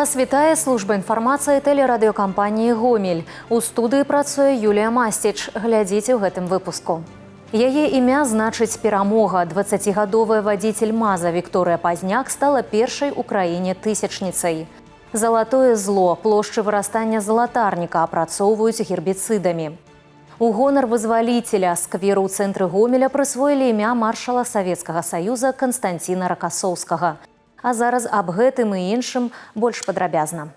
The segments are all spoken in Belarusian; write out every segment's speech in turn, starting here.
Вас вітае служба інфармацыі тэлерадыёкампаніі «Гомель». У студыі працуе Юлія Масціч. Глядзіце ў гэтым выпуску. Яе імя значыць перамога. 20-гадовая вадзіцель МАЗа Вікторыя Пазняк стала першай у краіне тысячніцай. Залатое зло, плошчы вырастання залатарніка апрацоўваюць гербіцыдамі. У гонар вызваліцеля скверу ў цэнтры Гомеля прысвоілі імя маршала Савецкага Саюза Канстанціна Ракасоўскага. А зараз аб гэтым і іншым больш падрабязна.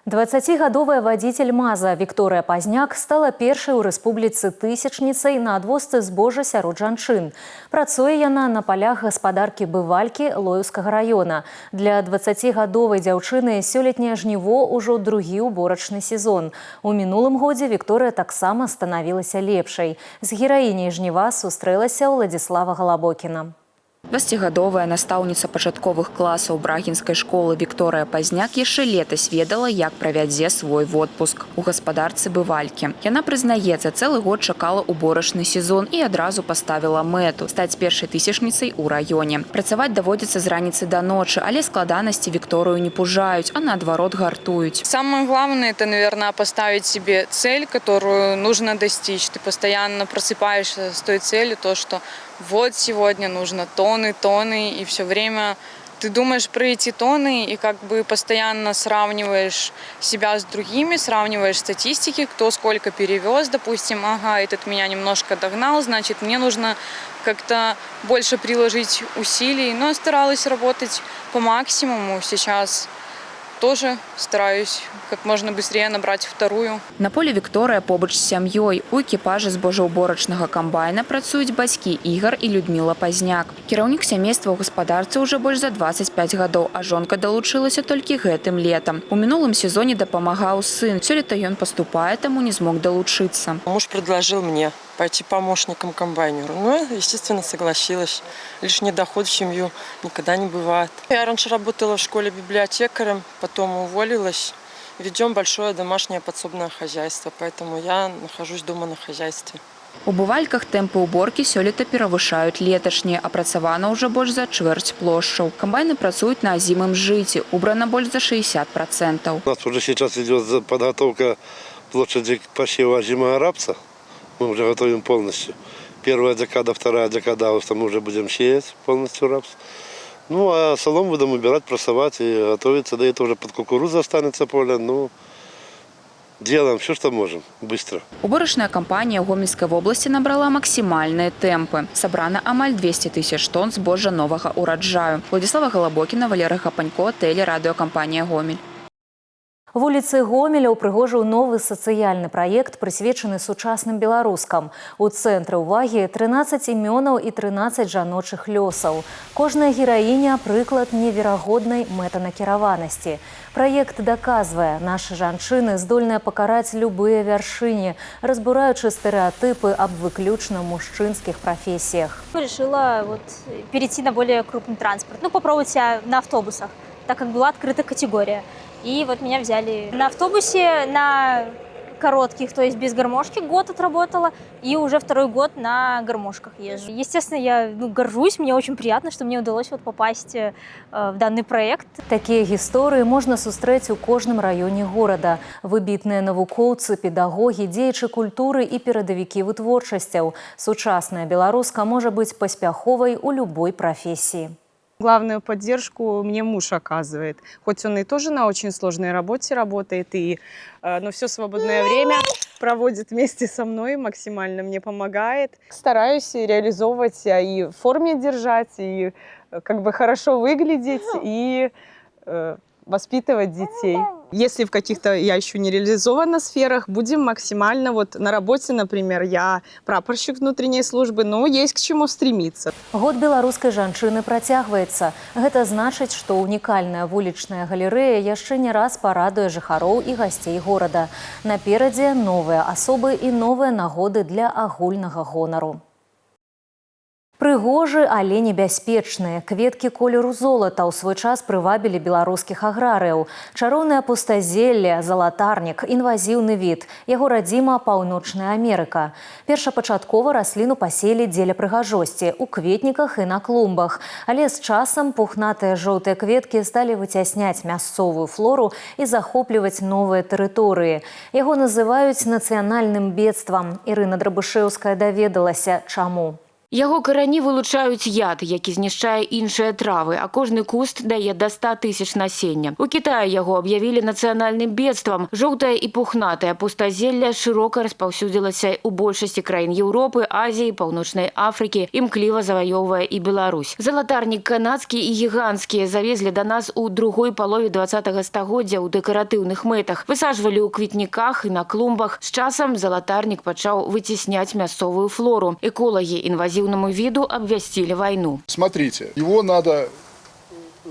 20-гадовая вадзіцель МАЗа Вікторыя Пазняк стала першай у рэспубліцы тысячніцай на адвозцы збожжа сярод жанчын. Працуе яна на палях гаспадаркі Бывалькі Лоўскага раёна. Для 20-гадовай дзяўчыны сёлетняе жніво ўжо другі уборачны сезон. У мінулым годзе Вікторыя таксама станавілася лепшай. З гераіняй жніва сустрэлася Уладзіслава Галабокіна. 20-гадовая настаўніца пачатковых класаў брагінскай школы Вікторыя Пазняк яшчэ летась ведала, як правядзе свой водпуск у гаспадарцы Бывалькі. Яна прызнаецца, цэлы год чакала уборачны сезон і адразу паставіла мэту стаць першай тысячніцай у раёне. Працаваць даводзіцца з раніцы да ночы, але складанасці Вікторыю не пужаюць, а наадварот гартуюць. Самое главное – это, наверное, поставить себе цель, которую нужно достичь. Ты постоянно просыпаешься с той целью, то, что вот сегодня нужно тонны, и все время ты думаешь про эти тонны и как бы постоянно сравниваешь себя с другими, сравниваешь статистики, кто сколько перевез, допустим, ага, этот меня немножко догнал, значит, мне нужно как-то больше приложить усилий. Но я старалась работать по максимуму сейчас. Тоже стараюсь как можно быстрее набрать вторую. На полі Вікторыя побач з сям'ёй. У экіпажы збожжаўборачнага камбайна працуюць бацькі Ігар і Людміла Пазняк. Кіраўнік сямейства ў гаспадарцы ўжо больш за 25 гадоў, а жонка далучылася толькі гэтым летам. У мінулым сезоне дапамагаў сын. Сёлета ён паступае, таму не змог далучыцца. Муж предложил мне пойти помощником комбайнеру. Ну, естественно, согласилась. Лишний доход в семью никогда не бывает. Я раньше работала в школе библиотекарем, потом уволилась. Ведем большое домашнее подсобное хозяйство, поэтому я нахожусь дома на хозяйстве. У Бывальках тэмпы уборкі сёлета перавышаюць леташнія. Апрацавана ўжо больш за чвэрць плошчаў. Камбайны працуюць на азімым жыце. Убрана больш за 60%. У нас уже сейчас идет подготовка площади к посеву озимого рапса. Мы уже готовим полностью. Первая декада, вторая декада августа мы уже будем сеять полностью рапс. Ну, а солому будем убирать, просовать и готовиться. До этого уже под кукурузу останется поле. Ну, делаем все, что можем, быстро. Уборачная кампанія ў Гомельскай вобласці набрала максімальныя тэмпы. Сабрана амаль 200 тысяч тонн збожжа новага ўраджаю. Уладзіслава Галабокіна, Валерый Хапанько, тэлерадыёкампанія «Гомель». Вуліцы Гомеля ўпрыгожыў новы сацыяльны праект, прысвечаны сучасным беларускам. У цэнтры ўвагі 13 імёнаў і 13 жаночых лёсаў. Кожная гераіня – прыклад неверагоднай мэтанакіраванасці. Праект даказвае, нашы жанчыны здольныя пакараць любыя вяршыні, разбураючы стэрэатыпы аб выключна мужчынскіх прафесіях. Решила перейти на более крупный транспорт. Попробовать себя на автобусах, так как была открыта категория. И вот меня взяли на автобусе, на коротких, то есть без гармошки, год отработала, и уже второй год на гармошках езжу. Естественно, я горжусь, мне очень приятно, что мне удалось попасть в данный проект. Такія гісторыі можна сустрэць у кожным раёне горада. Выбітныя навукоўцы, педагогі, дзеячы культуры і перадавікі вытворчасцяў. Сучасная беларуска можа быць паспяховай у любой прафесіі. Главную поддержку мне муж оказывает. Хоть он и тоже на очень сложной работе работает, но все свободное время проводит вместе со мной, максимально мне помогает. Стараюсь реализовывать и в форме держать, и как бы хорошо выглядеть, и воспитывать детей. Если в каких-то я еще не реализована сферах, будем максимально на работе, например, я прапорщик внутренней службы, но есть к чему стремиться. Год беларускай жанчыны працягваецца. Гэта значыць, што унікальная вулічная галерэя яшчэ не раз парадуе жыхароў і гасцей горада. Наперадзе новыя асобы і новыя нагоды для агульнага гонару. Прыгожы, але небяспечныя. Кветкі колеру золата ў свой час прывабілі беларускіх аграрыяў. Чароўнае пустазелле, залатарнік, інвазіўны від. Яго радзіма Паўночная Амерыка. Першапачаткова расліну паселі дзеля прыгажосці ў кветніках і на клумбах. Але з часам пухнатыя жоўтыя кветкі сталі выцясняць мясцовую флору і захопліваць новыя тэрыторыі. Яго называюць нацыянальным бедствам. Ірына Драбышэўская даведалася, чаму. Яго карані вылучаюць яд, які знішчае іншыя травы, а кожны куст дае да 100 тысяч насення. У Кітаі яго аб'явілі нацыянальным бедствам. Жоўтае і пухнатае пустазелле шырока распаўсюдзілася ў большасці краін Еўропы, Азіі, Паўночнай Афрыкі, імкліва заваёўвае і Беларусь. Залатарнік канадскі і гіганцкі завезлі да нас у другой палове 20-го стагоддзя ў дэкаратыўных мэтах. Высаджвалі ў квітніках і на клумбах. З часам залатарнік пачаў выцесняць мясцовую флору. Эколагі інвазіўнаму виду обвестили войну. Смотрите, его надо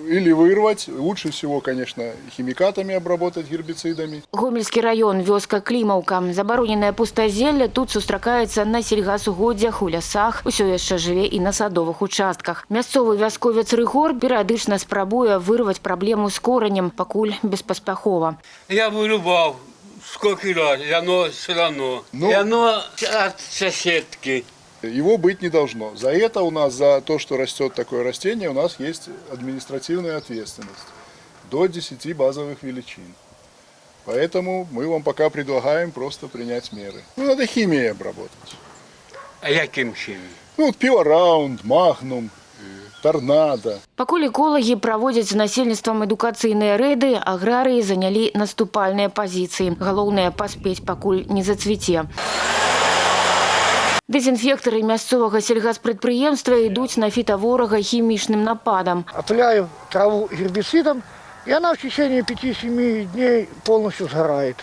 или вырвать, лучше всего, конечно, химикатами обработать, гербицидами. Гомельский район, вёска Клімаўка. Забароненае пустазелле тут сустракаецца на сельгасугоддзях, у лясах, усё яшчэ жыве і на садовых участках. Мясцовы вясковец Рыгор перыядычна спрабуе вырваць праблему з коранем, пакуль беспаспяхова. Я вырубаў сколько раз, и оно все равно. И оно от соседки. Его быть не должно. За это у нас, за то, что растет такое растение, у нас есть административная ответственность. До 10 базовых величин. Поэтому мы вам пока предлагаем просто принять меры. Надо химией обработать. А яким химией? Вот пивораунд, магнум, торнадо. Пакуль эколагі праводзяць з насельніцтвам адукацыйныя рэйды, аграрыі занялі наступальныя пазіцыі. Галоўнае паспець, пакуль не зацвіце. Дезінфектары мясцовага сельгаспрадпрыемства ідуць на фітаворага хімічным нападам. Опыляю траву гербицидом, и она в течение 5-7 дней полностью сгорает.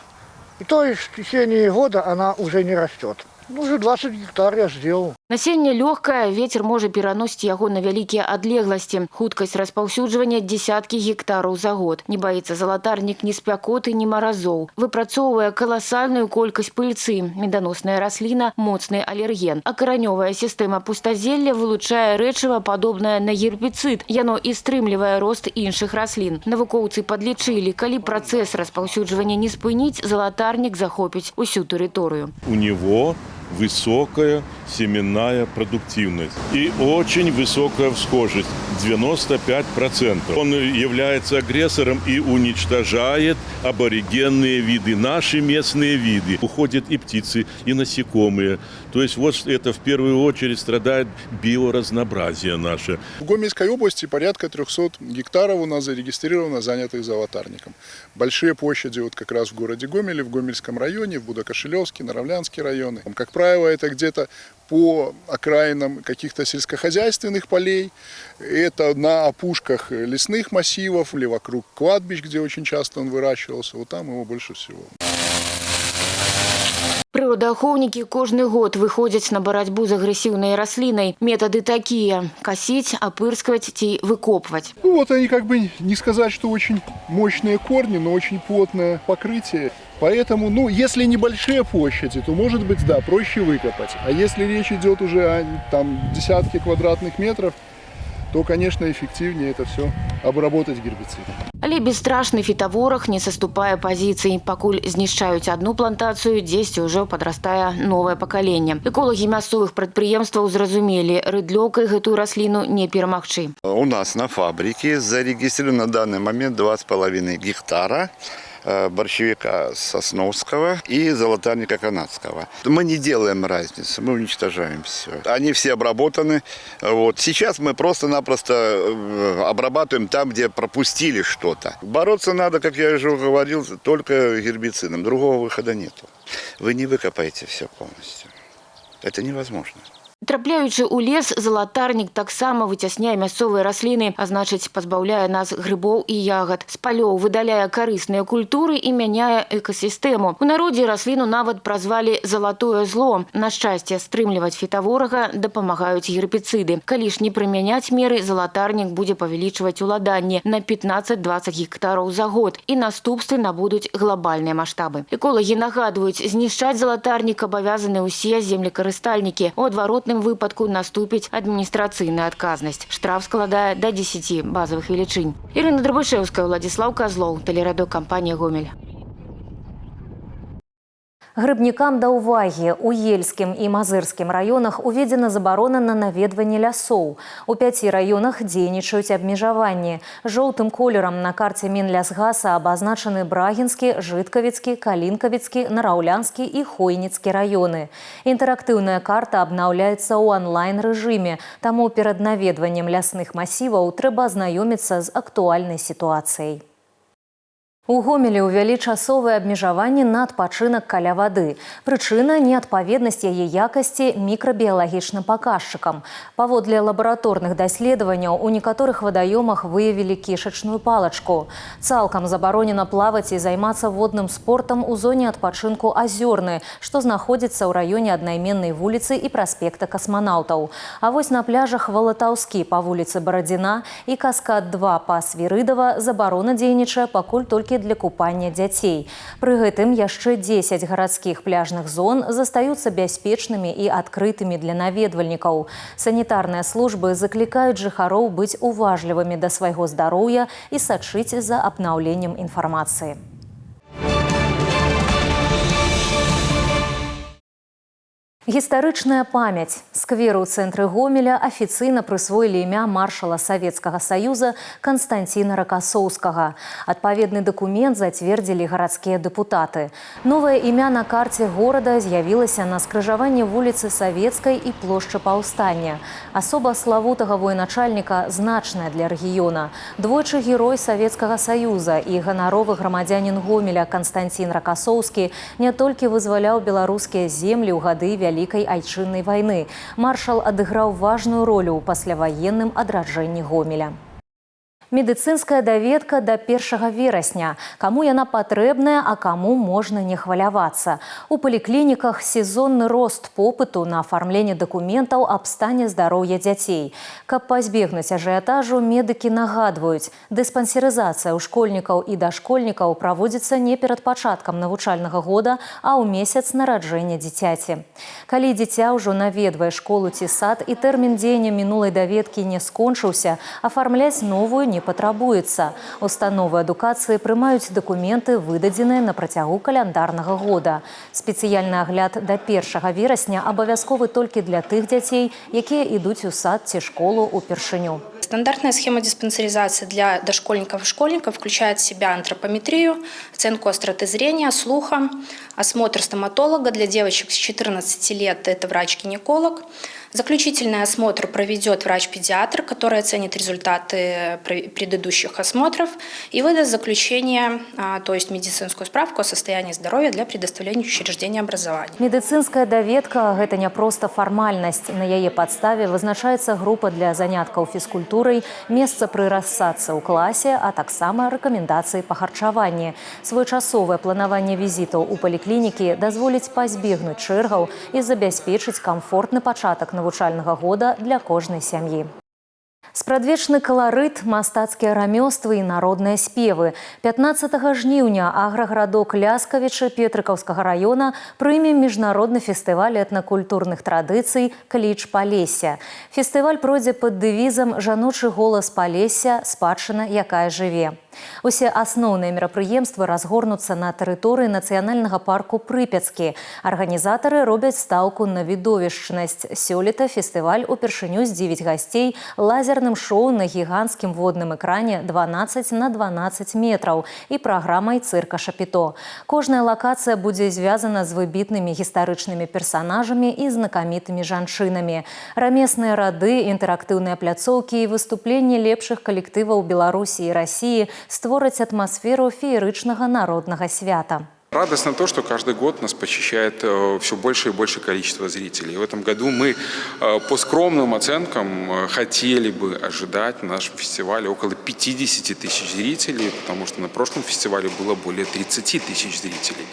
И то есть в течение года она уже не растет. Уже 20 гектар я сделал. Насенне лёгкае, ветер можа пераносіць яго на вялікія адлегласці. Хуткасць распаўсюджвання дзесяткі гектараў за год. Не баіцца залатарнік ні спякоты, ні маразоў. Выпрацоўвае каласальную колькасць пыльцы. Меданосная расліна – моцны алерген. А каранёвая сістэма пустазелля вылучае рэчыва, падобнае на гербіцыд. Яно і стрымлівае рост іншых раслін. Навукоўцы падлічылі, калі працэс распаўсюджвання не спыніць, залатарнік захопіць усю тэрыторыю. У него высокая семенная продуктивность и очень высокая всхожесть – 95%. Он является агрессором и уничтожает аборигенные виды, наши местные виды. Уходят и птицы, и насекомые. То есть вот это в первую очередь страдает биоразнообразие наше. В Гомельской области порядка 300 гектаров у нас зарегистрировано занятых золотарником. Большие площади вот как раз в городе Гомеле, в Гомельском районе, в Будокошелевске, Наравлянске районы. Как правило, это где-то по окраинам каких-то сельскохозяйственных полей, это на опушках лесных массивов или вокруг кладбищ, где очень часто он выращивался, вот там его больше всего. Прыродаахоўнікі кожны год выходзяць на барацьбу з агрэсіўнай раслінай. Метады такія – касіць, апырскваць ці выкопваць. Вот они как бы, не сказать, что очень мощные корни, но очень плотное покрытие. Поэтому, если небольшие площади, то, может быть, да, проще выкопать. А если речь идет уже о десятке квадратных метров, то, конечно, эффективнее это все обработать гербицидом. Але бесстрашны фітавораг не саступае пазіцый. Пакуль знішчаюць одну плантацыю, дзесьці ўжо падрастае новае пакаленне. Эколагі мясцовых прадпрыемстваў зразумелі, рыдлёўкай гэтую расліну не перамагчы. У нас на фабрике зарегистрировано на данный момент 2,5 гектара борщевика сосновского и золотарника канадского. Мы не делаем разницы, мы уничтожаем все. Они все обработаны. Вот. Сейчас мы просто-напросто обрабатываем там, где пропустили что-то. Бороться надо, как я уже говорил, только гербицидом. Другого выхода нету. Вы не выкопаете все полностью. Это невозможно. Трапляючы ў лес, залатарнік таксама выцясняе мясцовыя расліны, а значыць, пазбаўляе нас грыбоў і ягад. З палёў выдаляе карысныя культуры і мяняе экасістэму. У народзе расліну нават празвалі «залатое зло». На шчасце, стрымліваць фітаворага дапамагаюць гербіцыды. Калі ж не прымяняць меры, залатарнік будзе павялічваць уладанне на 15-20 гектараў за год, і наступствы набудуць глобальныя маштабы. Эколагі нагадваюць, знішчаць залатарнік абавязаны ўсе землекарыстальнікі. У адваротным выпадку наступіць адміністрацыйная адказнасць. Штраф складае да 10 базавых велічынь. Ірына Драбышэўская, Владислав Козлов, тэлерадыёкампанія «Гомель». Грыбнікам да ўвагі. У Ельскім і Мазырскім раёнах уведзена забарона на наведванне лясоў. У 5 раёнах дзейнічаюць абмежаванні. Жоўтым колерам на карце Мінлясгаса абазначаны Брагінскі, Жыткавіцкі, Калінкавіцкі, Нараўлянскі і Хойніцкі раёны. Інтэрактыўная карта абнаўляецца ў онлайн-рэжыме, таму перад наведваннем лясных масіваў трэба азнаёміцца з актуальнай сітуацыяй. У Гомелі ўвялі часовыя абмежаванні на адпачынак каля вады. Прычына – неадпаведнасць яе якасці мікрабіялагічным паказчыкам. Паводле лабараторных даследаванняў у некаторых вадаёмах выявілі кішачную палачку. Цалкам забаронена плаваць і займацца водным спортам у зоне адпачынку Азёрны, што знаходзіцца ў раёне аднайменнай вуліцы і праспекта Касманаўтаў. А вось на пляжах Валатаўскі па вуліцы Барадзіна і Каскад-2 па Свірыдава забарона дзейнічае пакуль толькі для купання дзяцей. Пры гэтым яшчэ 10 гарадскіх пляжных зон застаюцца бяспечнымі і адкрытымі для наведвальнікаў. Санітарныя службы заклікаюць жыхароў быць уважлівымі да свайго здароўя і сачыць за абнаўленнем інфармацыі. Гістарычная памяць. Скверу ў цэнтры Гомеля афіцыйна прысвоілі імя маршала Савецкага Саюза Канстанціна Ракасоўскага. Адпаведны дакумент зацвердзілі гарадскія дэпутаты. Новае імя на карце горада з'явілася на скрыжаванні вуліцы Савецкай і плошчы Паўстання. Асоба славутага военачальніка значная для рэгіёна. Двойчы герой Савецкага Саюза і ганаровы грамадзянін Гомеля Канстанцін Ракасоўскі не толькі вызваляў беларускія землі ў гады Вялікай айчыннай вайны. Маршал адыграў важную ролю ў пасляваенным адраджэнні Гомеля. Медыцынская даведка да 1 верасня. Каму яна патрэбная, а каму можна не хвалявацца. У паліклініках сезонны рост попыту на афармленне дакументаў аб стане здароўя дзяцей. Каб пазбегнуць ажыятажу, медыкі нагадваюць, дыспансерызацыя ў школьнікаў і дашкольнікаў праводзіцца не перад пачаткам навучальнага года, а ў месяц нараджэння дзіцяці. Калі дзіця ўжо наведвае школу ці сад і тэрмін дзеяння мінулай даведкі не скончыўся, афармляць новую не патрабуецца. Установы адукацыі прымаюць дакументы, выдадзеныя на працягу каляндарнага года. Спецыяльны агляд да 1 верасня абавязковы толькі для тых дзяцей, якія ідуць у сад ці школу ўпершыню. Стандартная схема диспансеризации для дошкольников и школьников включает в себя антропометрию, оценку остроты зрения, слуха, осмотр стоматолога для девочек с 14 лет – это врач-гинеколог. Заключительный осмотр проведет врач-педиатр, который оценит результаты предыдущих осмотров и выдаст заключение, то есть медицинскую справку о состоянии здоровья для предоставления учреждения образования. Медыцынская даведка – гэта не проста фармальнасць. На яе падставе вызначаецца група для заняткаў фізкультурай, месца пры рассадцы ў класе, а таксама рэкамендацыі па харчаванні. Своечасовае планаванне візітаў у паліклінікі дазволіць пазбегнуць чэргаў і забяспечыць камфортны пачатак навучальнага года для кожнай сям'і. Спрадвечны каларыт, мастацкія рамёствы і народныя спевы. 15 жніўня аграгарадок Ляскавічы Петрыкаўскага раёна прыме міжнародны фестываль этнакультурных традыцый «Кліч Палесся». Фестываль пройдзе пад дэвізам «Жаночы голас Палесся. Спадчына, якая жыве». Усе асноўныя мерапрыемствы разгорнуцца на тэрыторыі нацыянальнага парку Прыпяцкі. Арганізатары робяць стаўку на відовішчнасць. Сёлета фестываль упершыню здзівіць гасцей лазерным шоу на гіганцкім водным экране 12 на 12 метраў і праграмай цырка Шапіто. Кожная лакацыя будзе звязана з выбітнымі гістарычнымі персанажамі і знакамітымі жанчынамі. Рамесныя рады, інтэрактыўныя пляцоўкі і выступленні лепшых калектываў Беларусі і Расіі створаць атмасферу феерычнага народнага свята. Радостно то, что каждый год нас посещает все больше и больше количество зрителей. В этом году мы по скромным оценкам хотели бы ожидать на нашем фестивале около 50 тысяч зрителей, потому что на прошлом фестивале было более 30 тысяч зрителей.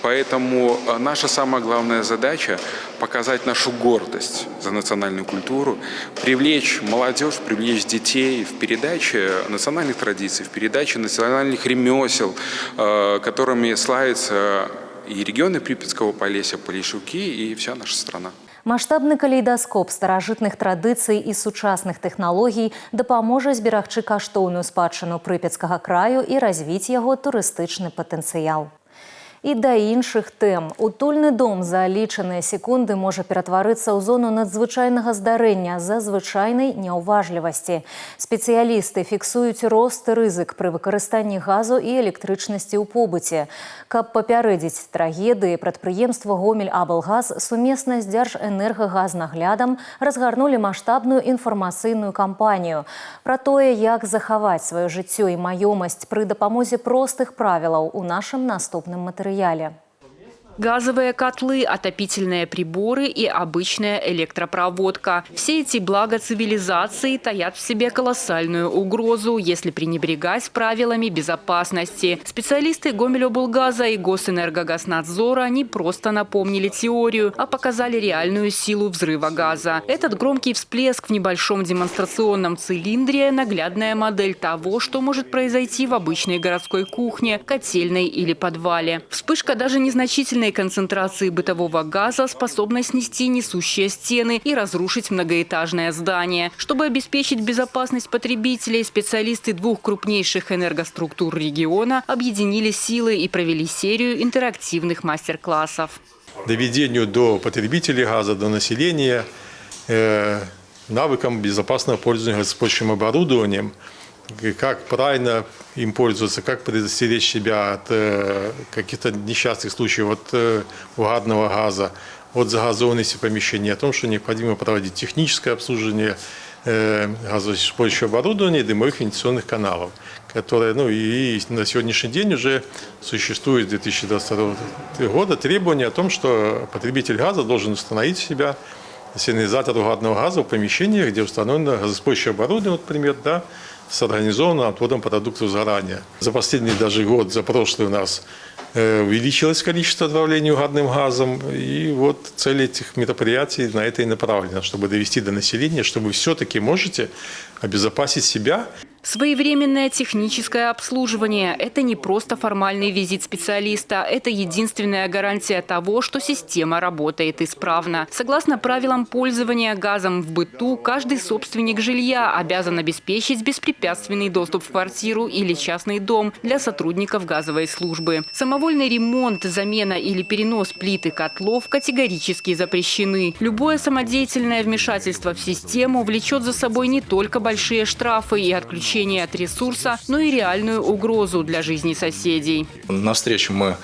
Поэтому наша самая главная задача – показать нашу гордость за национальную культуру, привлечь молодежь, привлечь детей в передаче национальных традиций, в передаче национальных ремесел, которыми славится и регионы Припятского Полесья, Полешуки и вся наша страна. Маштабны калейдаскоп старажытных традыцый і сучасных тэхналогій дапаможа зберагчы каштоўную спадчыну прыпяцкага краю і развіць яго турыстычны патэнцыял. І да іншых тэм. Утульны дом за лічаныя секунды можа ператварыцца ў зону надзвычайнага здарэння з-за звычайнай няўважлівасці. Спецыялісты фіксуюць рост рызык пры выкарыстанні газу і электрычнасці ў побыце. Каб папярэдзіць трагедыі, прадпрыемства «Гомель-Аблгаз» сумесна з Дзяржэнергагазнаглядам разгарнулі маштабную інфармацыйную кампанію пра тое, як захаваць сваё жыццё і маёмасць пры дапамозе простых правілаў у нашым наступным матэрыяле. Газовые котлы, отопительные приборы и обычная электропроводка. Все эти блага цивилизации таят в себе колоссальную угрозу, если пренебрегать правилами безопасности. Специалисты Гомель-Облгаза и Госэнергогазнадзора не просто напомнили теорию, а показали реальную силу взрыва газа. Этот громкий всплеск в небольшом демонстрационном цилиндре – наглядная модель того, что может произойти в обычной городской кухне, котельной или подвале. Вспышка даже незначительной концентрации бытового газа способна снести несущие стены и разрушить многоэтажное здание. Чтобы обеспечить безопасность потребителей, специалисты двух крупнейших энергоструктур региона объединили силы и провели серию интерактивных мастер-классов. Доведению до потребителей газа, до населения, навыкам безопасного пользования газопроводным оборудованием, как правильно им пользоваться, как предостеречь себя от каких-то несчастных случаев от угарного газа, от загазованности помещения, о том, что необходимо проводить техническое обслуживание газоиспользующего оборудования и дымовых вентиляционных каналов, которые, и на сегодняшний день уже существует с 2022 года требование о том, что потребитель газа должен установить у себя сигнализатор угарного газа в помещениях, где установлено газоиспользующее оборудование, например, с организованным отводом продуктов сгорания. За последний даже год, за прошлый у нас увеличилось количество отравлений угарным газом. И вот цель этих мероприятий на это и направлена, чтобы довести до населения, что вы все-таки можете обезопасить себя. Своевременное техническое обслуживание – это не просто формальный визит специалиста, это единственная гарантия того, что система работает исправно. Согласно правилам пользования газом в быту, каждый собственник жилья обязан обеспечить беспрепятственный доступ в квартиру или частный дом для сотрудников газовой службы. Самовольный ремонт, замена или перенос плит и котлов категорически запрещены. Любое самодеятельное вмешательство в систему влечет за собой не только большие штрафы и отключение от ресурса, но и реальную угрозу для жизни соседей. На встрече мы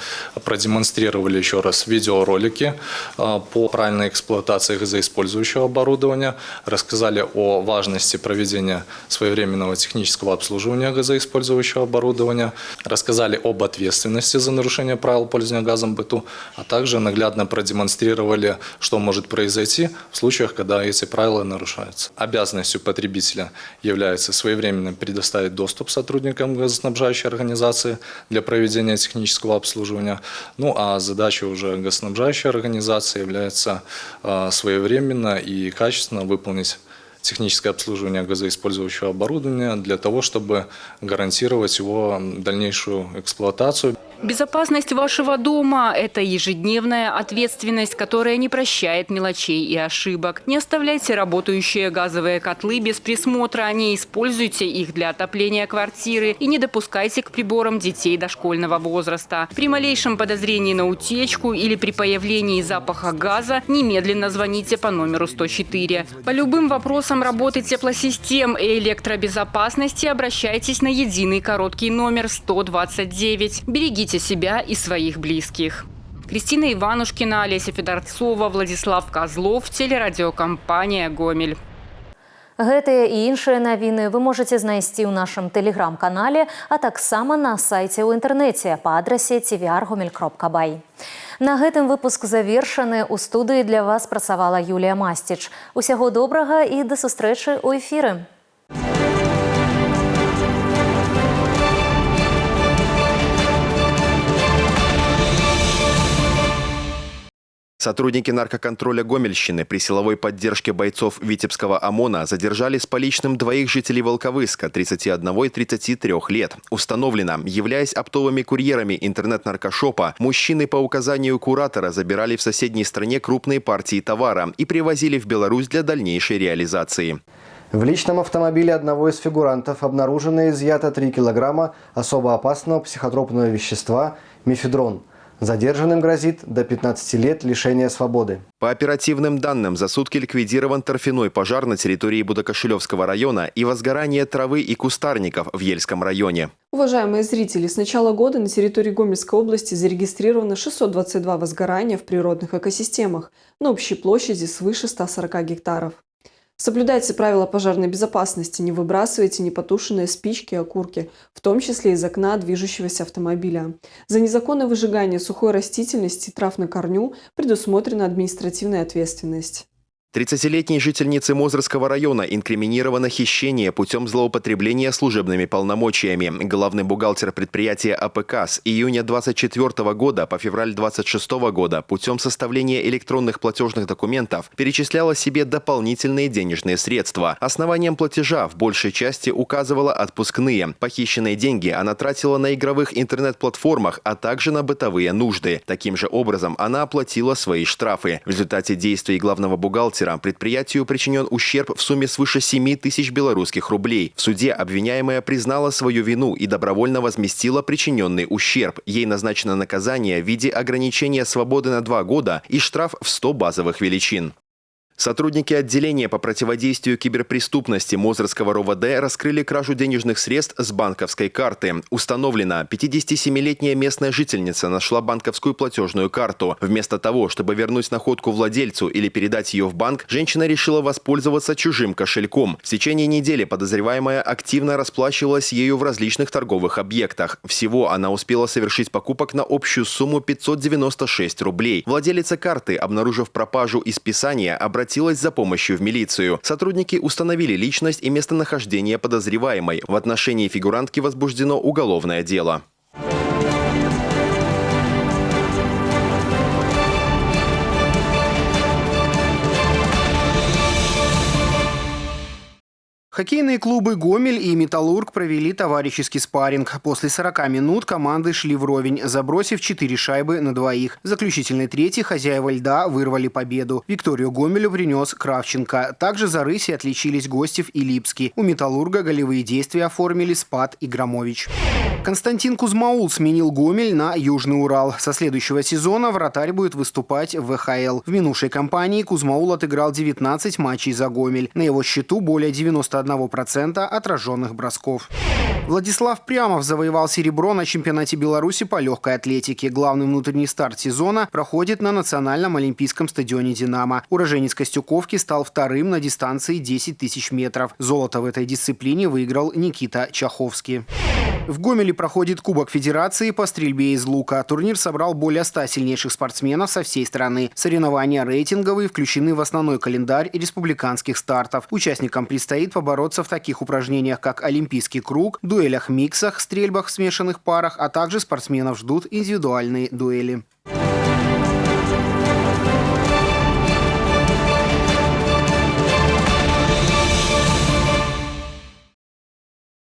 продемонстрировали еще раз видеоролики по правильной эксплуатации газоиспользующего оборудования, рассказали о важности проведения своевременного технического обслуживания газоиспользующего оборудования, рассказали об ответственности за нарушение правил пользования газом в быту, а также наглядно продемонстрировали, что может произойти в случаях, когда эти правила нарушаются. Обязанностью потребителя является своевременное предоставить доступ сотрудникам газоснабжающей организации для проведения технического обслуживания. А задача уже газоснабжающей организации является своевременно и качественно выполнить техническое обслуживание газоиспользующего оборудования для того, чтобы гарантировать его дальнейшую эксплуатацию. Безопасность вашего дома – это ежедневная ответственность, которая не прощает мелочей и ошибок. Не оставляйте работающие газовые котлы без присмотра, не используйте их для отопления квартиры и не допускайте к приборам детей дошкольного возраста. При малейшем подозрении на утечку или при появлении запаха газа немедленно звоните по номеру 104. По любым вопросам работы теплосистем и электробезопасности обращайтесь на единый короткий номер 129. Берегите себя и своих близких. Кристина Иванушкина, Олеся Федорцова, Владислав Козлов, телерадиокомпания «Гомель». Гэтыя і іншыя навіны вы можаце знайсці ў нашым тэлеграм-канале, а таксама на сайце ў інтэрнэце па адрасе tvr.gomel.by. На гэтым выпуск завершаны. У студыі для вас працавала Юлія Масціч. Усяго добрага і да сустрэчы ў эфіры. Сотрудники наркоконтроля Гомельщины при силовой поддержке бойцов Витебского ОМОНа задержали с поличным двоих жителей Волковыска 31 и 33 лет. Установлено, являясь оптовыми курьерами интернет-наркошопа, мужчины по указанию куратора забирали в соседней стране крупные партии товара и привозили в Беларусь для дальнейшей реализации. В личном автомобиле одного из фигурантов обнаружено и изъято 3 килограмма особо опасного психотропного вещества мефедрон. Задержанным грозит до 15 лет лишения свободы. По оперативным данным, за сутки ликвидирован торфяной пожар на территории Будокошелевского района и возгорание травы и кустарников в Ельском районе. Уважаемые зрители, с начала года на территории Гомельской области зарегистрировано 622 возгорания в природных экосистемах на общей площади свыше 140 гектаров. Соблюдайте правила пожарной безопасности, не выбрасывайте непотушенные спички и окурки, в том числе из окна движущегося автомобиля. За незаконное выжигание сухой растительности и трав на корню предусмотрена административная ответственность. 30-летней жительнице Мозырского района инкриминировано хищение путем злоупотребления служебными полномочиями. Главный бухгалтер предприятия АПК с июня 2024 года по февраль 2026 года путем составления электронных платежных документов перечисляла себе дополнительные денежные средства. Основанием платежа в большей части указывала отпускные. Похищенные деньги она тратила на игровых интернет-платформах, а также на бытовые нужды. Таким же образом она оплатила свои штрафы. В результате действий главного бухгалтера предприятию причинен ущерб в сумме свыше 7 тысяч белорусских рублей. В суде обвиняемая признала свою вину и добровольно возместила причиненный ущерб. Ей назначено наказание в виде ограничения свободы на 2 года и штраф в 100 базовых величин. Сотрудники отделения по противодействию киберпреступности Мозырского РОВД раскрыли кражу денежных средств с банковской карты. Установлено, 57-летняя местная жительница нашла банковскую платежную карту. Вместо того, чтобы вернуть находку владельцу или передать ее в банк, женщина решила воспользоваться чужим кошельком. В течение недели подозреваемая активно расплачивалась ею в различных торговых объектах. Всего она успела совершить покупок на общую сумму 596 рублей. Владелица карты, обнаружив пропажу и списание, обратилась за помощью в милицию. Сотрудники установили личность и местонахождение подозреваемой. В отношении фигурантки возбуждено уголовное дело. Хоккейные клубы «Гомель» и «Металлург» провели товарищеский спарринг. После 40 минут команды шли вровень, забросив 4 шайбы на двоих. В заключительной трети хозяева льда вырвали победу. Викторию Гомелю принес Кравченко. Также за рыси отличились Гостев и Липский. У «Металлурга» голевые действия оформили Спат и Громович. Константин Кузмаул сменил Гомель на Южный Урал. Со следующего сезона вратарь будет выступать в ВХЛ. В минувшей кампании Кузмаул отыграл 19 матчей за Гомель. На его счету более 91% отраженных бросков. Владислав Прямов завоевал серебро на чемпионате Беларуси по легкой атлетике. Главный внутренний старт сезона проходит на национальном олимпийском стадионе «Динамо». Уроженец Костюковки стал вторым на дистанции 10 тысяч метров. Золото в этой дисциплине выиграл Никита Чаховский. В Гомеле проходит Кубок Федерации по стрельбе из лука. Турнир собрал более 100 сильнейших спортсменов со всей страны. Соревнования рейтинговые включены в основной календарь республиканских стартов. Участникам предстоит побороться в таких упражнениях, как олимпийский круг, дуэлях-миксах, стрельбах в смешанных парах, а также спортсменов ждут индивидуальные дуэли.